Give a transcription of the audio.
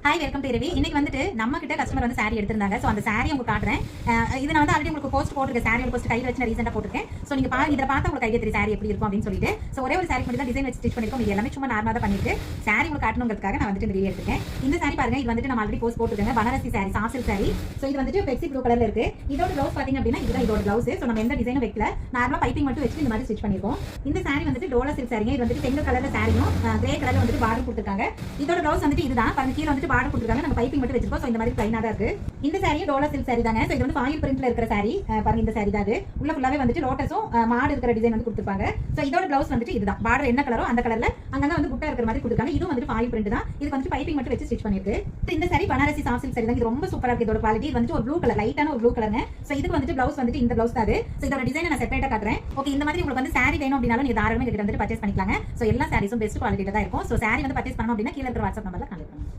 Hi welcome to Ravi. இன்னைக்கு வந்துட்டு நம்ம கிட்ட கஸ்டமர் வந்து சாரி எடுத்திருந்தாங்க. ஸோ அந்த சாரி உங்களுக்கு காட்டுறேன். இது நான் வந்து ஆல்ரெடி உங்களுக்கு போஸ்ட் போட்டுருக்கேன். சாரியோட போஸ்ட் கையில் வச்சு நான் ரீசெண்டாக போட்டுருக்கேன். ஸோ நீங்க இதில் பார்த்தா உங்களுக்கு ஐடியா தெரியும் சாரி எப்படி இருக்கும் அப்படின்னு சொல்லிட்டு. ஸோ ஒரே ஒரு சாரி மட்டும் தான் டிசைன் வச்சு ஸ்டிச் பண்ணிருக்கோம். இது எல்லாமே சும்மா நார்மலாக தான் பண்ணிட்டு சாரி உங்களுக்கு காட்டணுங்கிறதுக்காக நான் வந்துட்டு இந்த வீடியோ எடுத்துக்கேன். இந்த சாரி பாருங்க, இது வந்துட்டு நம்ம ஆல்ரெடி போஸ்ட் போட்டுருக்கேன். பனாரசி சாரி, சாசில் சாரி. ஸோ இது வந்துட்டு பெக்ஸி ப்ளூ கலர்ல இருக்கு. இதோட ப்ளவுஸ் பாத்தீங்க அப்படின்னா இதுதான் இதோட ப்ளவுஸ். ஸோ நம்ம எந்த டிசைனும் வைக்கல, நார்மலா பைப்பிங் மட்டும் வச்சு இந்த மாதிரி ஸ்டிச் பண்ணிருக்கோம். இந்த சாரி வந்துட்டு டோலா சில்க் சாரிங்க. இது வந்துட்டு செங்கல் கலர்ல சாரியும் கிரே கலர்ல வந்துட்டு பார்டர் கொடுத்துருக்காங்க. இதோட ப்ளவுஸ் வந்துட்டு இதுதான் பாருங்க, கீழே வந்துட்டு பார்டர் கொடுத்துருக்காங்க. நம்ம பைப்பிங் மட்டும் வச்சிருக்கோம். ஸோ இந்த மாதிரி பிளைனா தான் இருக்கு. இந்த சாரியும் டோலா சில்க் சாரி தாங்க. ஸோ இது வந்து ஃபாயில் பிரிண்ட்ல இருக்கிற சாரி. பாருங்க இந்த சாரி தான். அது உள்ள ஃபுல்லாவே வந்துட்டு லோட்டஸும் மாடு இருக்கிற டிசைன் வந்து கொடுத்துருப்பாங்க. ஸோ இதோட ப்ளவுஸ் வந்துட்டு இதுதான். பார்டர் என்ன கலரோ அந்த கலர்ல அங்கங்க வந்து குட்டா இருக்கிற மாதிரி கொடுத்துருக்காங்க. இதுவும் வந்துட்டு ஃபாயில் பிரிண்ட் தான். இது வந்து பைப்பிங் மட்டும் வச்சு ஸ்டிச் பண்ணிருக்கு. இந்த sorry Banarasi soft silk sorry தான். இது ரொம்ப சூப்பரா இருக்கு. இதோட குவாலிட்டி இது வந்து ஒரு ப்ளூ கலர், லைட்டான ஒரு ப்ளூ கலருங்க. ஸோ இதுக்கு வந்துட்டு ப்ளவுஸ் வந்துட்டு இந்த ப்ளவுஸ் தான். ஸோ இதோட டிசைன் நான் செப்பரேட்டா காட்டுறேன். ஓகே, இந்த மாதிரி உங்களுக்கு வந்து சாரி வேணும் அப்படினாலும் நீங்க தாராளமா கிட்ட வந்து பர்ச்சேஸ் பண்ணிக்கலாங்க. ஸோ எல்லா சாரீஸும் பெஸ்ட் குவாலிட்டில தான் இருக்கும். ஸோ சாரி வந்து பர்ச்சேஸ் பண்ணணும் அப்படின்னா கீழ இருக்கிற வாட்ஸ்அப் நம்பர்ல கான்டாக்ட் பண்ணுங்க.